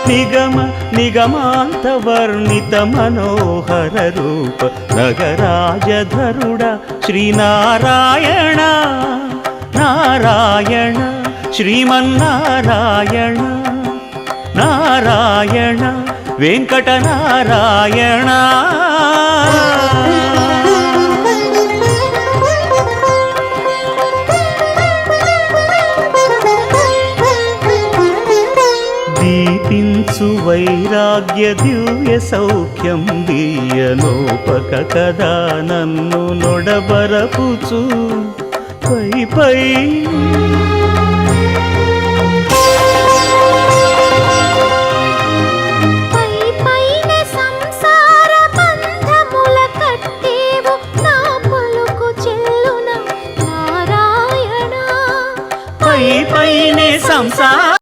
నిగమ నిగమాంత వర్ణిత మనోహర రూప నగరాజధరుడ శ్రీనారాయణ నారాయణ శ్రీమన్నారాయణ నారాయణ వెంకటనారాయణ. దీపించు వైరాగ్య దివ్య సౌఖ్యం దీయనోపక కదా నన్ను నొడబరపుచు పై పై